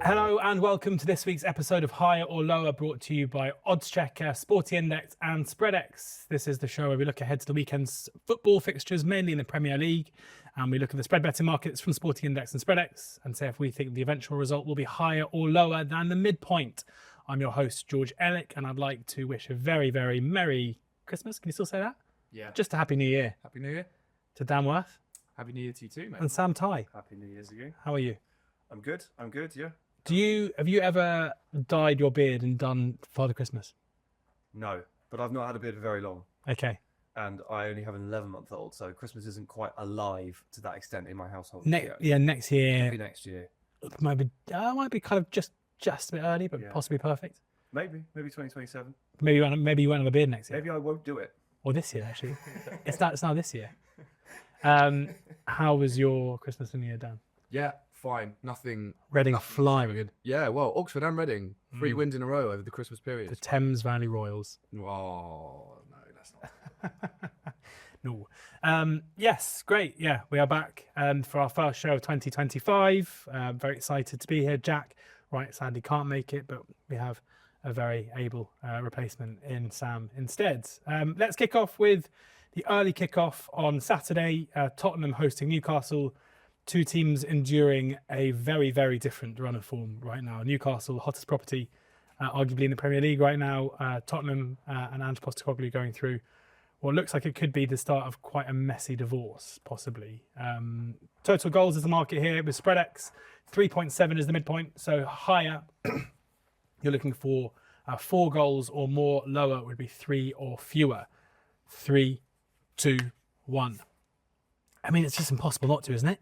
Hello and welcome to this week's episode of Higher or Lower, brought to you by oddschecker, Sporty Index and SpreadX. This is the show where we look ahead to the weekend's football fixtures, mainly in the Premier League, and we look at the spread betting markets from Sporty Index and SpreadX and say if we think the eventual result will be higher or lower than the midpoint. I'm your host, George Ellick, and I'd like to wish a very, very Merry Christmas. Can you still say that? Yeah. Just a Happy New Year. Happy New Year. To Dan Worth. Happy New Year to you too, mate. And Sam Tighe. Happy New Year's again. How are you? I'm good, yeah. Have you ever dyed your beard and done Father Christmas? No, but I've not had a beard for very long. Okay. And I only have an 11-month-old, so Christmas isn't quite alive to that extent in my household. Next year. Maybe next year. Might be kind of just a bit early, but possibly perfect. Maybe 2027. Maybe you won't have a beard next year. Maybe I won't do it. Or this year, actually. It's now this year. How was your Christmas and New Year, Dan? Yeah, fine. Nothing. Reading fly were good. Yeah, well, Oxford and Reading, 3 wins in a row over the Christmas period. The Thames Valley Royals. Oh, no, that's not. No. Yes, great. Yeah, we are back for our first show of 2025. Very excited to be here. Jack, Wright, sadly can't make it, but we have a very able replacement in Sam instead. Let's kick off with the early kickoff on Saturday. Tottenham hosting Newcastle. Two teams enduring a very, very different run of form right now. Newcastle, hottest property, arguably in the Premier League right now. Tottenham and Ange Postecoglou going through what looks like it could be the start of quite a messy divorce, possibly. Total goals is the market here with SpreadX. 3.7 is the midpoint, so higher. You're looking for 4 goals or more. Lower would be 3 or fewer. 3, 2, 1. I mean, it's just impossible not to, isn't it?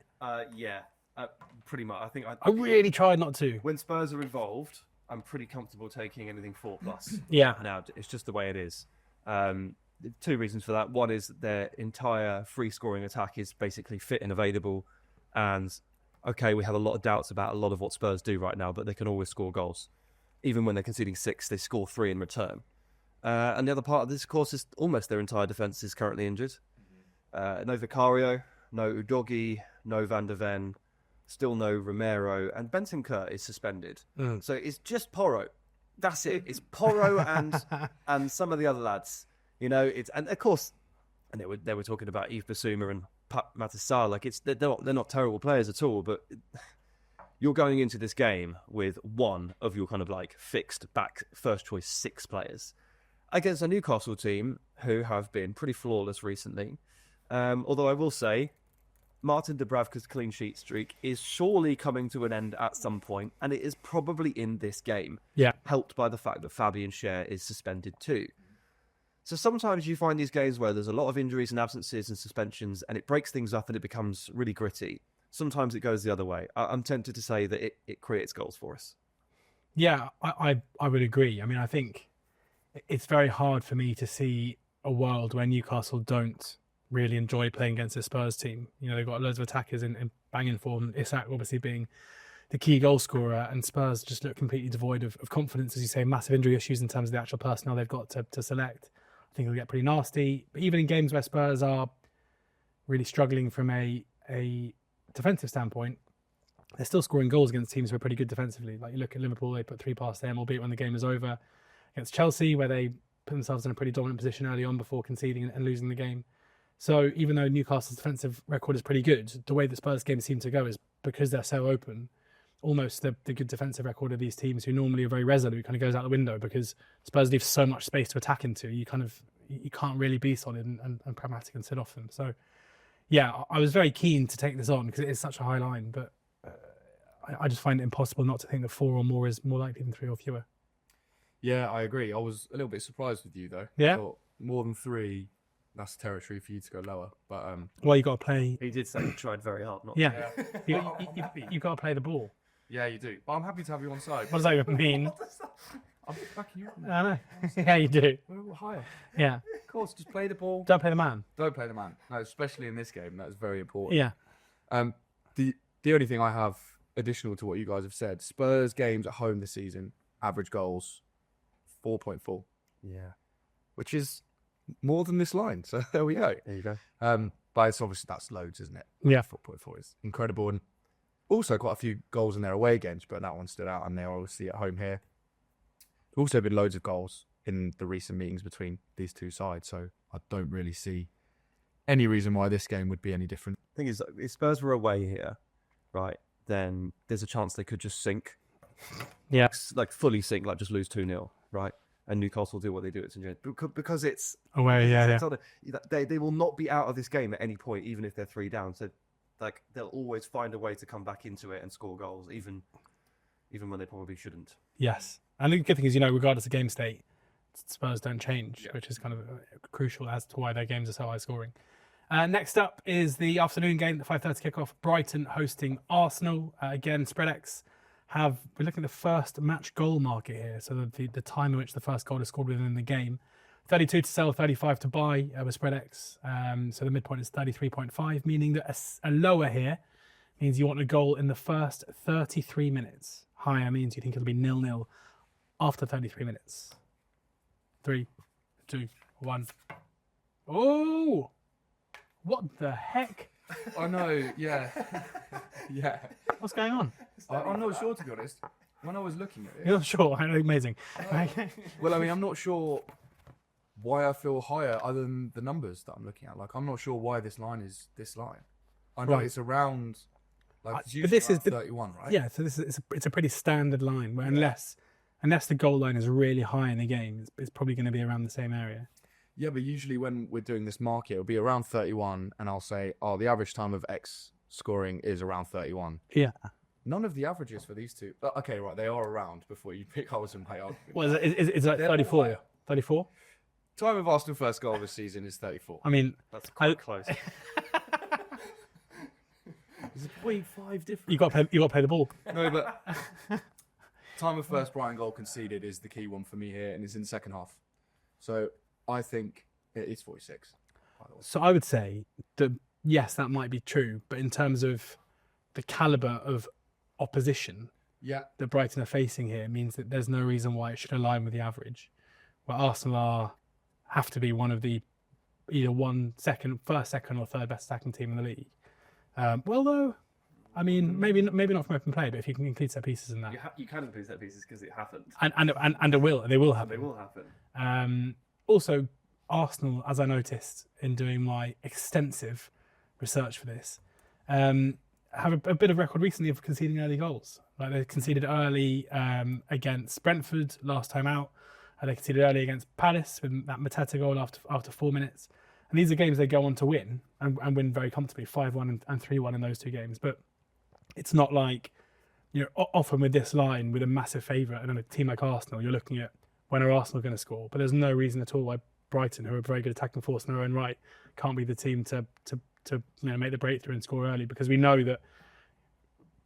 Yeah, pretty much. I think I really tried not to. When Spurs are involved, I'm pretty comfortable taking anything 4+. Yeah. Now, it's just the way it is. 2 reasons for that. One is their entire free scoring attack is basically fit and available. And, okay, we have a lot of doubts about a lot of what Spurs do right now, but they can always score goals. Even when they're conceding 6, they score 3 in return. And the other part of this, of course, is almost their entire defence is currently injured. No Vicario, no Udogie, no Van der Ven, still no Romero, and Bentancur is suspended. So it's just Porro. That's it. It's Porro and some of the other lads. You know, and of course, and they were talking about Yves Bissouma and Matissar. Like they're not terrible players at all, but you're going into this game with one of your kind of like fixed back first choice 6 players against a Newcastle team who have been pretty flawless recently. Although I will say, Martin Dubravka's clean sheet streak is surely coming to an end at some point, and it is probably in this game. Yeah. Helped by the fact that Fabian Schär is suspended too. So sometimes you find these games where there's a lot of injuries and absences and suspensions, and it breaks things up and it becomes really gritty. Sometimes it goes the other way. I'm tempted to say that it creates goals for us. Yeah, I would agree. I mean, I think it's very hard for me to see a world where Newcastle don't really enjoy playing against a Spurs team. You know, they've got loads of attackers in banging form. Isak obviously being the key goal scorer, and Spurs just look completely devoid of confidence, as you say, massive injury issues in terms of the actual personnel they've got to select. I think it'll get pretty nasty. But even in games where Spurs are really struggling from a defensive standpoint, they're still scoring goals against teams who are pretty good defensively. Like you look at Liverpool, they put 3 past them, albeit when the game is over. Against Chelsea, where they put themselves in a pretty dominant position early on before conceding and losing the game. So even though Newcastle's defensive record is pretty good, the way that Spurs games seem to go is because they're so open, almost the good defensive record of these teams who normally are very resolute kind of goes out the window because Spurs leave so much space to attack into. You can't really be solid and pragmatic and sit off them. So yeah, I was very keen to take this on because it is such a high line, but I just find it impossible not to think that 4 or more is more likely than 3 or fewer. Yeah, I agree. I was a little bit surprised with you though. Yeah. I thought more than 3. That's territory for you to go lower, but well, you got to play. He did say he tried very hard. Yeah. You got to play the ball. Yeah, you do. But I'm happy to have you on side. What does that even mean? I'm backing you up. I know. Yeah, you do. We're a little higher. Yeah. Of course, just play the ball. Don't play the man. Don't play the man. No, especially in this game. That's very important. Yeah. The only thing I have additional to what you guys have said, Spurs games at home this season, average goals 4.4. Yeah. Which is more than this line. So there we go. There you go. But it's obviously that's loads, isn't it? Yeah. 4.4 is incredible. And Also, quite a few goals in their away games, but that one stood out, and they're obviously at home here. There's also been loads of goals in the recent meetings between these two sides, so I don't really see any reason why this game would be any different. Thing is, if Spurs were away here, right, then there's a chance they could just sink. Yeah. Like fully sink, like just lose 2-0, right? And Newcastle do what they do at St James. Because it's... Away, yeah. it's not they will not be out of this game at any point, even if they're 3 down. So, like, they'll always find a way to come back into it and score goals, even when they probably shouldn't. Yes. And the good thing is, regardless of game state, Spurs don't change, which is kind of crucial as to why their games are so high scoring. Next up is the afternoon game, the 5:30 kickoff. Brighton hosting Arsenal. Again, SpreadX we're looking at the first match goal market here, so the time in which the first goal is scored within the game. 32 to sell, 35 to buy with SpreadX. So the midpoint is 33.5, meaning that a lower here means you want a goal in the first 33 minutes. Higher means you think it'll be 0-0 after 33 minutes. 3, 2, 1. Oh! What the heck? I know, yeah. Yeah. What's going on? I'm not sure, to be honest. When I was looking at it... You're not sure? Amazing. Well, I mean, I'm not sure why I feel higher other than the numbers that I'm looking at. Like, I'm not sure why this line is this line. I know it's around... Like, it's but this is 31, right? Yeah, so it's a pretty standard line where unless the goal line is really high in the game, it's probably going to be around the same area. Yeah, but usually when we're doing this market, it'll be around 31, and I'll say, the average time of X scoring is around 31. Yeah. None of the averages for these two... Okay, right, they are around before you pick holes and pay up. Well, it's like 34. 34? Time of Arsenal first goal this season is 34. I mean... That's quite close. There's a 0.5 difference. You got to play the ball. No, but time of first Brighton goal conceded is the key one for me here, and it's in the second half. So I think it's 46. By the way. So I would say that, yes, that might be true, but in terms of the calibre of opposition that Brighton are facing here means that there's no reason why it should align with the average. Where Arsenal have to be one of the either first, second, or third best attacking team in the league. Well, though, I mean, maybe not from open play, but if you can include set pieces in that, you can include set pieces because it happened, and it will. They will happen. They will happen. Also, Arsenal, as I noticed in doing my extensive research for this, have a bit of record recently of conceding early goals. Like they conceded early against Brentford last time out. They conceded early against Palace with that Mateta goal after 4 minutes. And these are games they go on to win and win very comfortably, 5-1 and 3-1 in those two games. But it's not like, often with this line, with a massive favourite and a team like Arsenal, you're looking at when are Arsenal going to score. But there's no reason at all why Brighton, who are a very good attacking force in their own right, can't be the team to make the breakthrough and score early, because we know that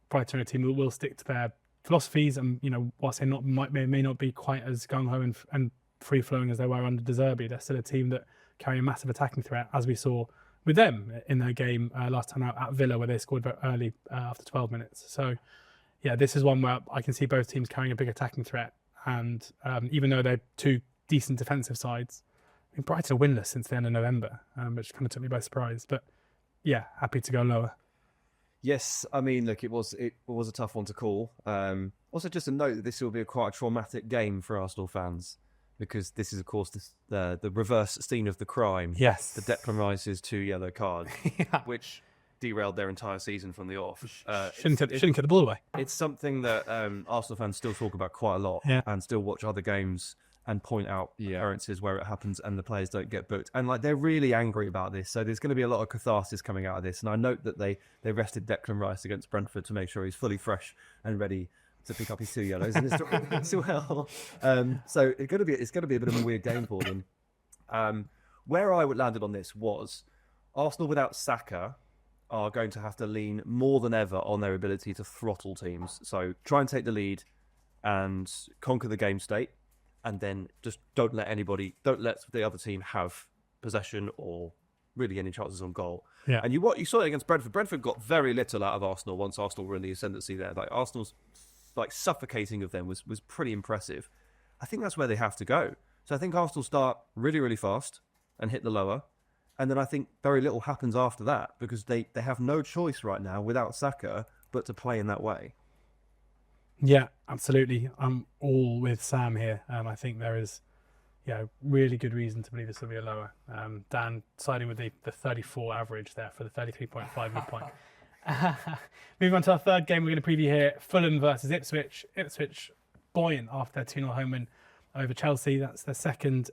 Brighton are a team that will stick to their philosophies, and whilst they may not be quite as gung-ho and free-flowing as they were under De Zerbi, they're still a team that carry a massive attacking threat, as we saw with them in their game last time out at Villa, where they scored very early after 12 minutes. So, yeah, this is one where I can see both teams carrying a big attacking threat, and even though they're two decent defensive sides, I mean, Brighton are winless since the end of November, which kind of took me by surprise. But yeah, happy to go lower. Yes, I mean, look, it was a tough one to call. Also, just a note that this will be quite a traumatic game for Arsenal fans, because this is, of course, the reverse scene of the crime. Yes. The Declan Rice's 2 yellow cards, which derailed their entire season from the off. Shouldn't get the ball away. It's something that Arsenal fans still talk about quite a lot, and still watch other games and point out occurrences where it happens and the players don't get booked. And they're really angry about this. So there's going to be a lot of catharsis coming out of this. And I note that they rested Declan Rice against Brentford to make sure he's fully fresh and ready to pick up his 2 yellows in his as well. So it's going to be a bit of a weird game for them. Where I landed on this was Arsenal without Saka are going to have to lean more than ever on their ability to throttle teams. So try and take the lead and conquer the game state, and then just don't let the other team have possession or really any chances on goal. Yeah. And you saw it against Brentford. Brentford got very little out of Arsenal once Arsenal were in the ascendancy there. Like Arsenal's suffocating of them was pretty impressive. I think that's where they have to go. So I think Arsenal start really, really fast and hit the lower. And then I think very little happens after that, because they have no choice right now without Saka but to play in that way. Yeah, absolutely. I'm all with Sam here. I think there is, really good reason to believe this will be a lower. Dan siding with the 34 average there for the 33.5 midpoint. Moving on to our third game, we're going to preview here: Fulham versus Ipswich. Ipswich buoyant after their 2-0 home win over Chelsea. That's their second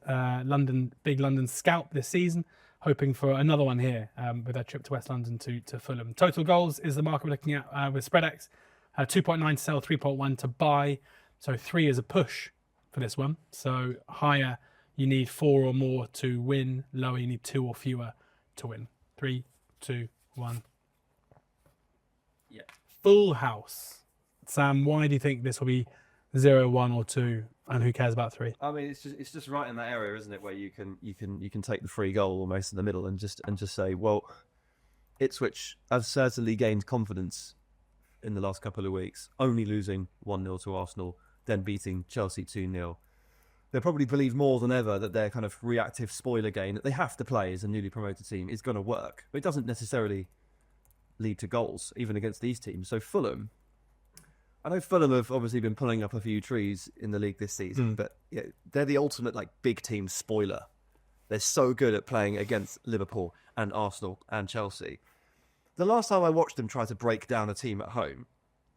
big London scalp this season. Hoping for another one here with their trip to West London to Fulham. Total goals is the market we're looking at with SpreadX. 2.9 to sell, 3.1 to buy. So 3 is a push for this one. So higher, you need 4 or more to win. Lower, you need 2 or fewer to win. 3, 2, 1. Yeah. Full house. Sam, why do you think this will be 0, 1 or 2? And who cares about 3? I mean, it's just right in that area, isn't it, where you can take the free goal almost in the middle and just say, well, Ipswich have certainly gained confidence in the last couple of weeks, only losing 1-0 to Arsenal, then beating Chelsea 2-0. They probably believe more than ever that their kind of reactive spoiler game that they have to play as a newly promoted team is going to work. But it doesn't necessarily lead to goals, even against these teams. So Fulham, I know Fulham have obviously been pulling up a few trees in the league this season, but they're the ultimate big team spoiler. They're so good at playing against Liverpool and Arsenal and Chelsea. The last time I watched them try to break down a team at home,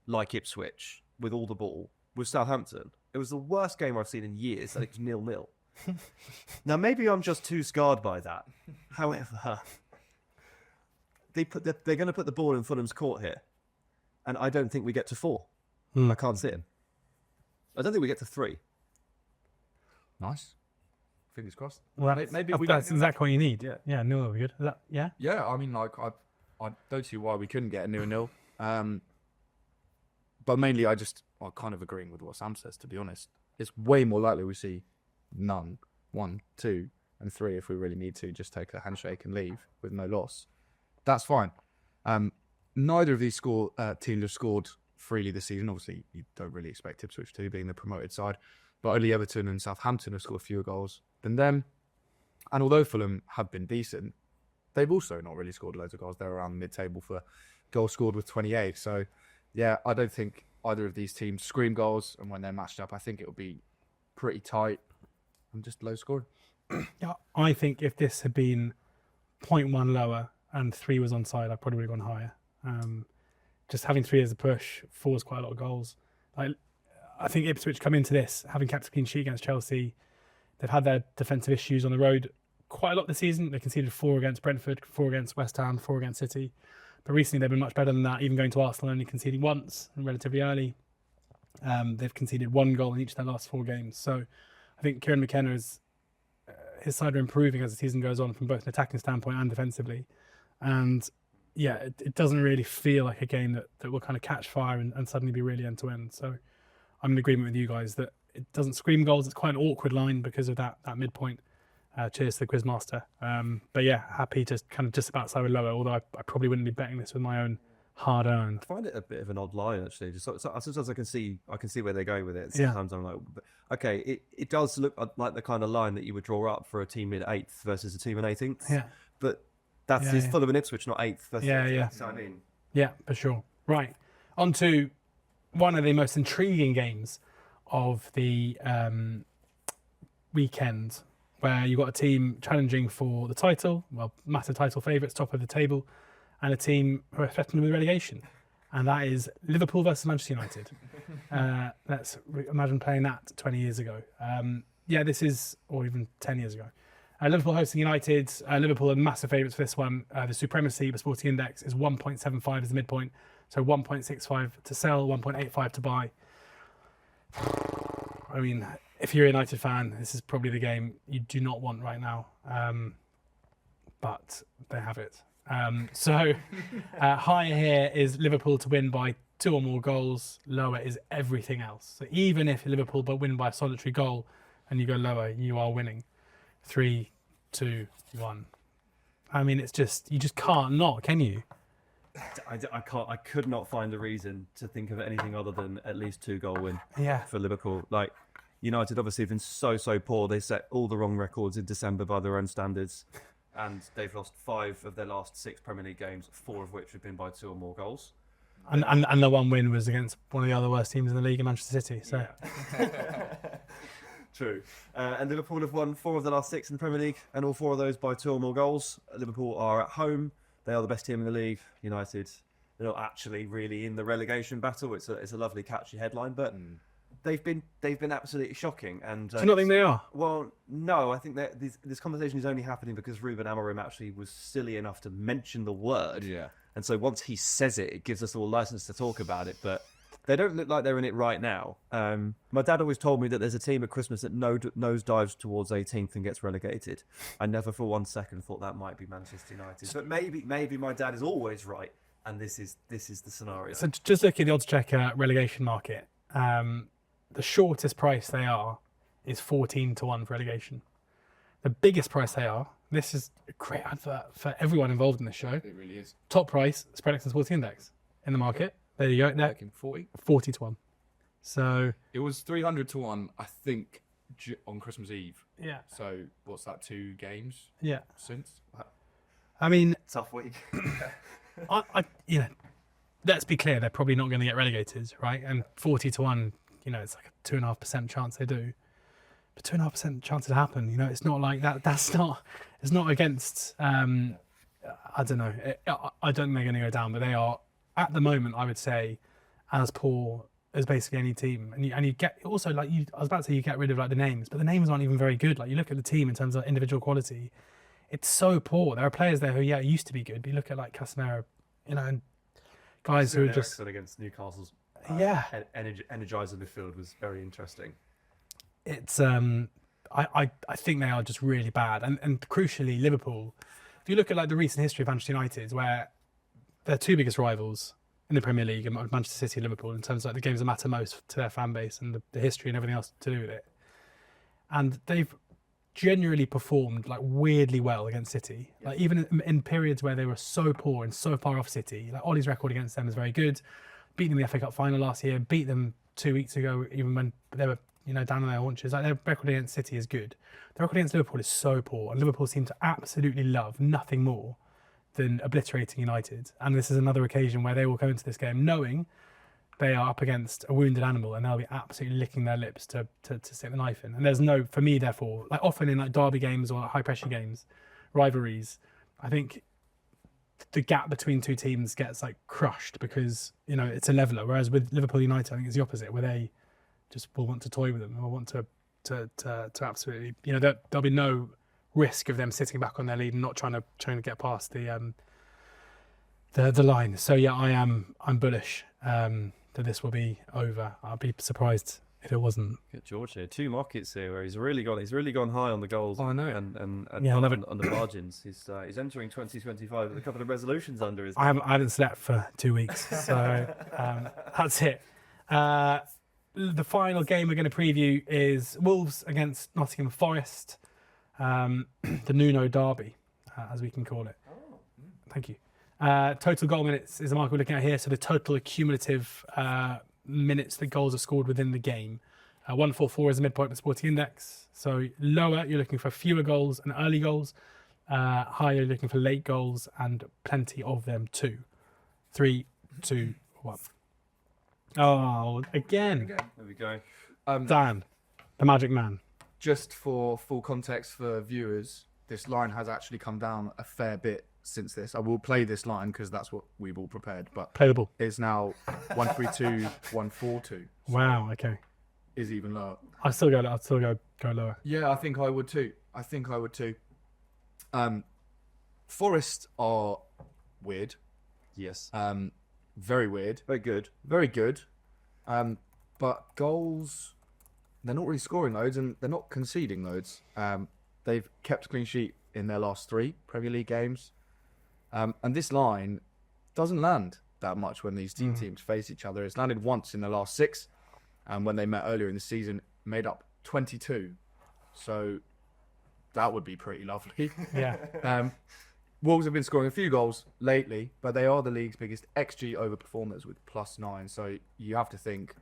like Ipswich, with all the ball, was Southampton. It was the worst game I've seen in years, and it was 0-0. Now, maybe I'm just too scarred by that. However, they're going to put the ball in Fulham's court here, and I don't think we get to 4. I can't see it. I don't think we get to 3. Nice. Fingers crossed. Well, maybe that's exactly what you need. Yeah, 0 would be good. Is that, yeah? Yeah, I mean, I don't see why we couldn't get a 0-0. But mainly, I'm kind of agreeing with what Sam says, to be honest. It's way more likely we see none, 1, 2, and 3 if we really need to, just take a handshake and leave with no loss. That's fine. Neither of these teams have scored freely this season. Obviously, you don't really expect Ipswich to, being the promoted side. But only Everton and Southampton have scored fewer goals than them. And although Fulham have been decent, they've also not really scored loads of goals. They're around mid-table for goals scored with 28. So, yeah, I don't think either of these teams scream goals. And when they're matched up, I think it'll be pretty tight and just low scoring. Yeah, I think if this had been 0.1 lower and 3 was onside, I probably would have gone higher. Just having 3 as a push, 4 is quite a lot of goals. I think Ipswich come into this having kept a clean sheet against Chelsea. They've had their defensive issues on the road quite a lot this season. They conceded 4 against Brentford, 4 against West Ham, 4 against City. But recently they've been much better than that, even going to Arsenal only conceding once relatively early. They've conceded 1 goal in each of their last 4 games. So I think Kieran McKenna his side are improving as the season goes on from both an attacking standpoint and defensively. And yeah, it doesn't really feel like a game that will kind of catch fire and suddenly be really end to end. So I'm in agreement with you guys that it doesn't scream goals. It's quite an awkward line because of that midpoint. Cheers to the Quizmaster. But yeah, happy to kind of just about side with lower, although I probably wouldn't be betting this with my own hard earned. I find it a bit of an odd line, actually. Just sometimes I can see where they're going with it. Sometimes I'm like, okay, it does look like the kind of line that you would draw up for a team in 8th versus a team in 18th. Yeah. But that's Fulham and Ipswich, not 8th. Versus 18th, so I mean. Yeah, for sure. Right. On to one of the most intriguing games of the weekend, where you've got a team challenging for the title, massive title favourites, top of the table, and a team who are threatened with relegation. And that is Liverpool versus Manchester United. Let's imagine playing that 20 years ago. Or even 10 years ago. Liverpool hosting United. Liverpool are massive favourites for this one. The supremacy, the Sporting Index, is 1.75 as the midpoint. So 1.65 to sell, 1.85 to buy. I mean, if you're a United fan, this is probably the game you do not want right now. But they have it. Higher here is Liverpool to win by 2 or more goals. Lower is everything else. So even if Liverpool win by a solitary goal and you go lower, you are winning. 3, 2, 1. I mean, it's just, you just can't not, can you? I could not find a reason to think of anything other than at least 2-goal win for Liverpool. Like, United obviously have been so poor. They set all the wrong records in December by their own standards. And they've lost 5 of their last 6 Premier League games, 4 of which have been by 2 or more goals. And the one win was against one of the other worst teams in the league in Manchester City. So True. And Liverpool have won 4 of the last 6 in the Premier League, and all 4 of those by 2 or more goals. Liverpool are at home. They are the best team in the league. United, they're not actually really in the relegation battle. It's a lovely catchy headline, but they've been absolutely shocking. And do you not think they are? Well, no, I think that this conversation is only happening because Ruben Amorim actually was silly enough to mention the word. Yeah. And so once he says it, it gives us all license to talk about it. But they don't look like they're in it right now. My dad always told me that there's a team at Christmas that nosedives towards 18th and gets relegated. I never for one second thought that might be Manchester United. But maybe my dad is always right, and this is the scenario. So just look at the oddschecker relegation market. The shortest price they are is 14-1 for relegation. The biggest price they are, this is a great advert for everyone involved in the show. It really is. Top price, Spread X and Sports Index in the market. There you go. There, 40. 40-1. So It was 300 to 1, I think, on Christmas Eve. yeah, So what's that? 2 games yeah. since? I mean, Tough week. I let's be clear, they're probably not going to get relegated, right? And 40-1, it's like a 2.5% chance they do. But 2.5% chance it happen. It's not like that. It's not against. I don't know. I don't think they're going to go down, but they are at the moment, I would say, as poor as basically any team. And you get also I was about to say you get rid of like the names, but the names aren't even very good. Like you look at the team in terms of individual quality, it's so poor. There are players there who used to be good, but you look at like Casemiro, and guys who are just against Newcastle's energizer midfield was very interesting. It's I think they are just really bad, and crucially Liverpool. If you look at like the recent history of Manchester United, where their 2 biggest rivals in the Premier League are Manchester City and Liverpool in terms of like the games that matter most to their fan base and the history and everything else to do with it, and they've genuinely performed like weirdly well against City. Like even in periods where they were so poor and so far off City, like Ollie's record against them is very good. Beat them in the FA Cup final last year, beat them 2 weeks ago, even when they were down on their haunches. Like their record against City is good. Their record against Liverpool is so poor, and Liverpool seem to absolutely love nothing more than obliterating United. And this is another occasion where they will go into this game knowing they are up against a wounded animal, and they'll be absolutely licking their lips to stick the knife in. And there's no, for me, therefore, like often in like derby games or high pressure games, rivalries, I think the gap between 2 teams gets like crushed because it's a leveler. Whereas with Liverpool United, I think it's the opposite, where they just will want to toy with them and will want to absolutely, there'll be no risk of them sitting back on their lead and not trying to get past the line. So yeah, I'm bullish that this will be over. I'll be surprised if it wasn't. Get George here. 2 markets here where he's really gone high on the goals. Oh, I know. And on the margins. He's entering 2025 with a couple of resolutions under his. I haven't slept for 2 weeks, so that's it. The final game we're going to preview is Wolves against Nottingham Forest, the Nuno Derby, as we can call it. Thank you. Total goal minutes is the mark we're looking at here. So the total cumulative minutes that goals are scored within the game. 144 is the midpoint of the Sporting Index. So lower, you're looking for fewer goals and early goals. Higher, you're looking for late goals and plenty of them too. 3, 2, 1. Oh, again. There we go. Dan, the magic man. Just for full context for viewers, this line has actually come down a fair bit since this. I will play this line because that's what we've all prepared, but Play the ball. it's now 132, 142. So Wow, okay. is even lower. I'd still go lower. Yeah, I think I would too. Forest are weird. Yes. Very weird. Very good. Very good. But goals, they're not really scoring loads and they're not conceding loads. They've kept a clean sheet in their last 3 Premier League games. And this line doesn't land that much when these teams face each other. It's landed once in the last 6. And when they met earlier in the season, made up 22. So that would be pretty lovely. Yeah. Wolves have been scoring a few goals lately, but they are the league's biggest XG overperformers with +9. So you have to think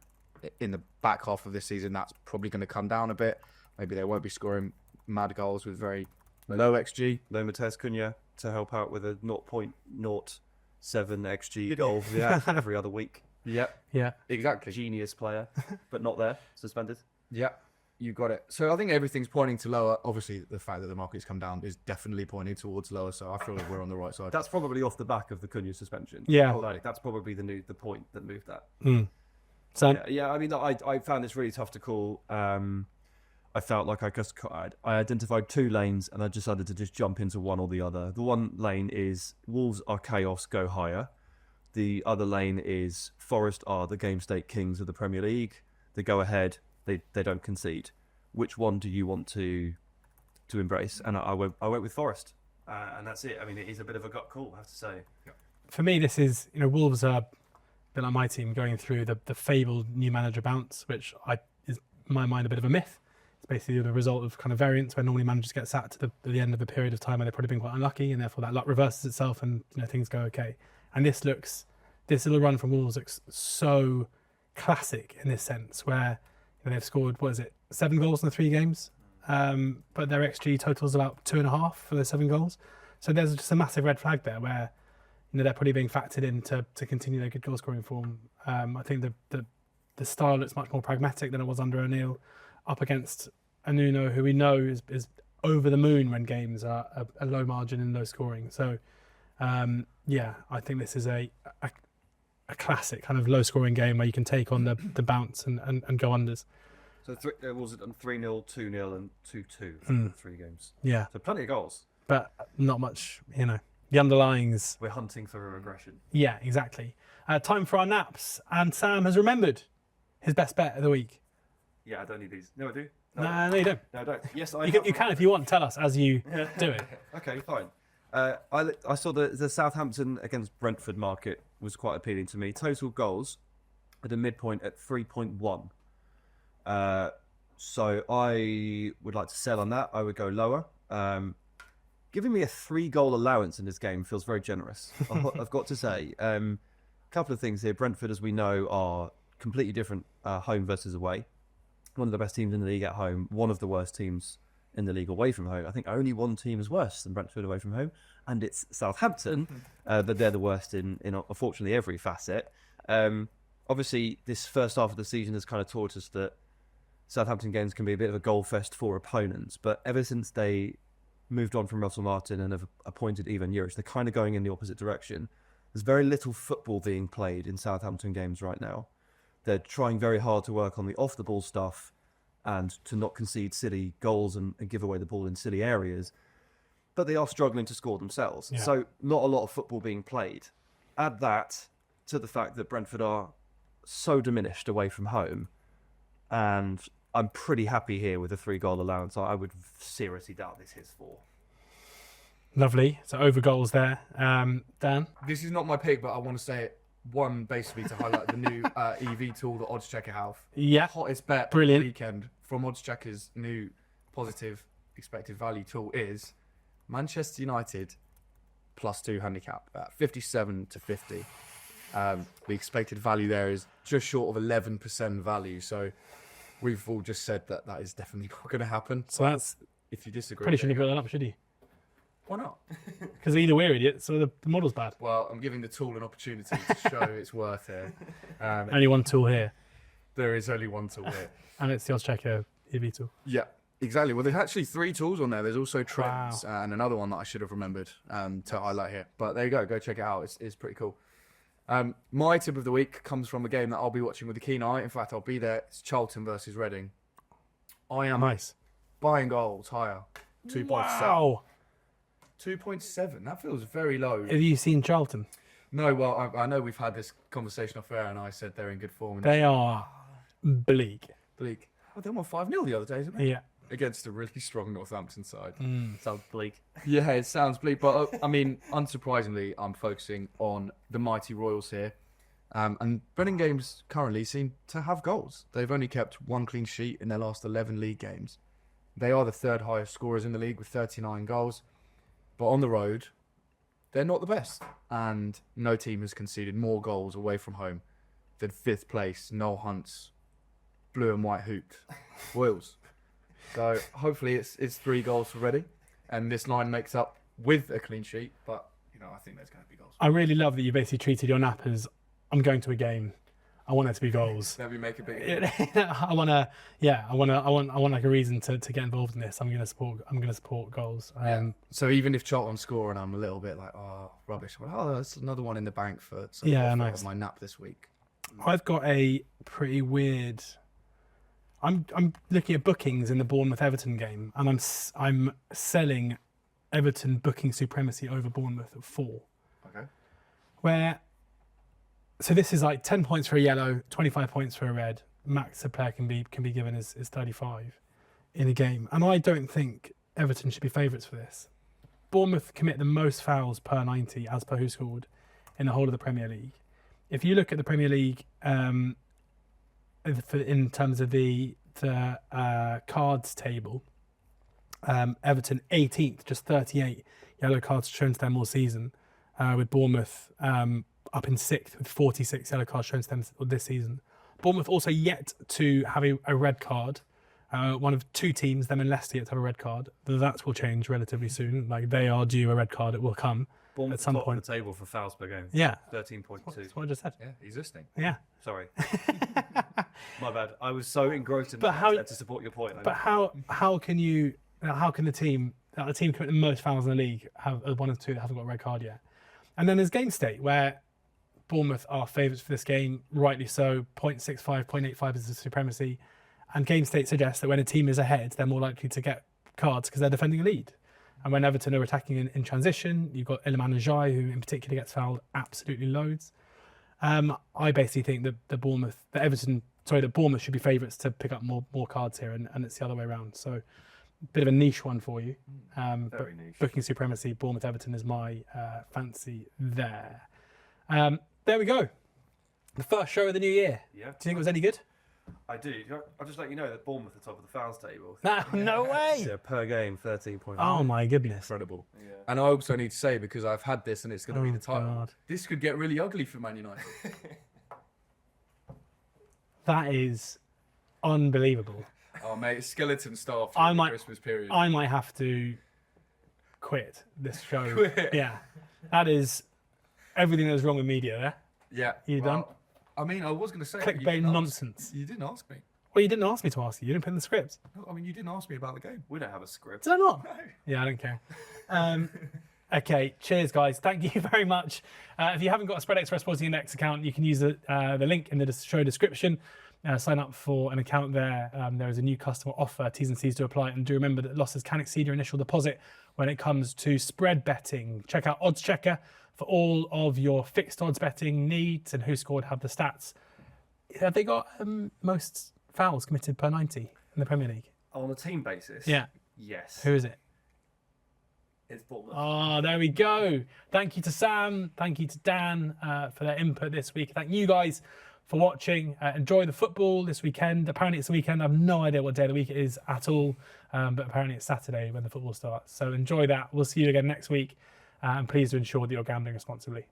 in the back half of this season, that's probably going to come down a bit. Maybe they won't be scoring mad goals with very low XG. No Mateus Cunha to help out with a 0.0 7 XG goals every other week. Yeah, Yeah. exactly. Genius player, but not there. Suspended. Yeah, you got it. So I think everything's pointing to lower. Obviously, the fact that the market's come down is definitely pointing towards lower. So I feel like we're on the right side. That's probably off the back of the Cunha suspension. Yeah. Like, that's probably the point that moved that. So Yeah, I mean, I found this really tough to call. I felt like I identified 2 lanes and I decided to just jump into one or the other. The one lane is Wolves are chaos, go higher. The other lane is Forest are the game state kings of the Premier League. They go ahead, they don't concede. Which one do you want to embrace? And I went with Forest, and that's it. I mean, it is a bit of a gut call, I have to say. for me, this is, Wolves are a bit like my team going through the fabled new manager bounce, which is in my mind a bit of a myth. It's basically the result of kind of variance where normally managers get sacked at the end of a period of time where they've probably been quite unlucky, and therefore that luck reverses itself and things go okay. And this little run from Wolves looks so classic in this sense, where they've scored 7 goals in the 3 games, but their XG totals about 2.5 for those 7 goals. So there's just a massive red flag there where they're probably being factored in to continue their good goal scoring form. I think the style looks much more pragmatic than it was under O'Neill, up against a Nuno who we know is over the moon when games are a low margin and low scoring. So I think this is a classic kind of low scoring game where you can take on the bounce and go unders. So was it 3-0, 2-0 and 2-2 for the 3 games? Yeah. So plenty of goals. But not much, the underlyings. We're hunting for a regression. Yeah, exactly. Time for our naps. And Sam has remembered his best bet of the week. Yeah, I don't need these. No, I do. No, you don't. No, I don't. Yes, You can if you want. Tell us as you do it. Okay, fine. I saw the Southampton against Brentford market was quite appealing to me. Total goals at a midpoint at 3.1. So I would like to sell on that. I would go lower. Giving me a 3-goal allowance in this game feels very generous. I've got to say. A couple of things here. Brentford, as we know, are completely different home versus away. One of the best teams in the league at home, one of the worst teams in the league away from home. I think only one team is worse than Brentford away from home, and it's Southampton, but they're the worst in unfortunately every facet. Obviously, this first half of the season has kind of taught us that Southampton games can be a bit of a goal fest for opponents, but ever since they moved on from Russell Martin and have appointed Ivan Juric, they're kind of going in the opposite direction. There's very little football being played in Southampton games right now. They're trying very hard to work on the off-the-ball stuff and to not concede silly goals and give away the ball in silly areas. But they are struggling to score themselves. Yeah. So not a lot of football being played. Add that to the fact that Brentford are so diminished away from home. And I'm pretty happy here with a 3-goal allowance. I would seriously doubt this hits 4. Lovely. So over goals there. Dan? This is not my pick, but I want to say it. One, basically to highlight the new EV tool that oddschecker have. Yeah. Hottest bet Brilliant. of the weekend from oddchecker's new positive expected value tool is Manchester United +2 handicap at 57 to 50. The expected value there is just short of 11% value. So we've all just said that is definitely not going to happen. So that's If you disagree, pretty shouldn't have put that up, should you? why not? Because either we're idiots or the model's bad. Well, I'm giving the tool an opportunity to show its worth here. Only one tool here, There is only one tool here. and it's the oddschecker EV tool. Yeah, exactly. Well, there's actually 3 tools on there. There's also trends and another one that I should have remembered to highlight here. But there you go. Go check it out. It's pretty cool. My tip of the week comes from a game that I'll be watching with a keen eye. In fact, I'll be there. It's Charlton versus Reading. I am Nice. buying goals higher. 2.7. Wow. 2.7. That feels very low. Have you seen Charlton? No, well, I know we've had this conversation off air and I said they're in good form. And They are bleak. bleak. Oh, they won 5-0 the other day, didn't they? Yeah. Against a really strong Northampton side. Sounds bleak. Yeah, it sounds bleak, but I mean, unsurprisingly, I'm focusing on the mighty Royals here. And Reading games currently seem to have goals. They've only kept 1 clean sheet in their last 11 league games. They are the 3rd highest scorers in the league with 39 goals. But on the road, they're not the best. And no team has conceded more goals away from home than 5th place, Noel Hunt's blue and white hooped Royals. So hopefully it's 3 goals for Reading, and this line makes up with a clean sheet. But No, I think there's going to be goals. I really love that you basically treated your nap as, I'm going to a game. I want there to be goals. Maybe make a big. I want like a reason to get involved in this. I'm gonna support goals. So even if Charlton score and I'm a little bit like, oh, rubbish. Well, oh, that's another one in the bank for nice. my nap this week. I've got a pretty weird. I'm looking at bookings in the Bournemouth Everton game, and I'm selling Everton booking supremacy over Bournemouth at 4. Okay. So this is like 10 points for a yellow, 25 points for a red. Max a player can be given is 35 in a game. And I don't think Everton should be favourites for this. Bournemouth commit the most fouls per 90 as per who scored in the whole of the Premier League. If you look at the Premier League in terms of the cards table, Everton 18th, just 38 yellow cards shown to them all season, with Bournemouth up in 6th with 46 yellow cards shown to them this season. Bournemouth also yet to have a red card. One of 2 teams, them and Leicester, yet to have a red card. That will change relatively soon. Like, they are due a red card. It will come Bournemouth at some top point. of the table for fouls per game. Yeah. 13.2. That's what I just said. Yeah, existing. Yeah. Sorry. My bad. I was so engrossed in to support your point. But how can the team commit the most fouls in the league have one of 2 that haven't got a red card yet? And then there's game state, where Bournemouth are favourites for this game, rightly so. 0.65, 0.85 is the supremacy. And game state suggests that when a team is ahead, they're more likely to get cards because they're defending a lead. And when Everton are attacking in transition, you've got Iliman Ndiaye, who in particular gets fouled absolutely loads. I basically think that Bournemouth should be favourites to pick up more cards here, and it's the other way around. So, a bit of a niche one for you. Very niche. Booking supremacy, Bournemouth Everton is my fancy there. There we go. The first show of the new year. Yeah. Do you think it was any good? I do. I'll just let you know that Bournemouth are top of the fouls table. No way. Yeah, per game, 13.9. Oh my goodness. Incredible. Yeah. And I also need to say, because I've had this and it's going to be the title, God. this could get really ugly for Man United. That is unbelievable. Oh, mate, skeleton staff I for the might- Christmas period. I might have to quit this show. Quit? Yeah. That is everything that was wrong with media there. Yeah. You done? I mean, I was going to say... Clickbait you didn't ask- nonsense. You didn't ask me. Well, you didn't ask me to ask you. You didn't put in the script. No, I mean, you didn't ask me about the game. We don't have a script. Did I not? No. Yeah, I don't care. Okay, cheers, guys. Thank you very much. If you haven't got a Spread Extra Sporting Index account, you can use the link in the show description. Sign up for an account there. There is a new customer offer. T's and C's to apply. And do remember that losses can exceed your initial deposit when it comes to spread betting. Check out oddschecker for all of your fixed odds betting needs and who scored, have the stats. Have they got most fouls committed per 90 in the Premier League? On a team basis? Yeah. Yes. Who is it? It's Bournemouth. Oh, there we go. Thank you to Sam. Thank you to Dan for their input this week. Thank you guys for watching. Enjoy the football this weekend. Apparently it's the weekend. I have no idea what day of the week it is at all. But apparently it's Saturday when the football starts. So enjoy that. We'll see you again next week. And please do ensure that you're gambling responsibly.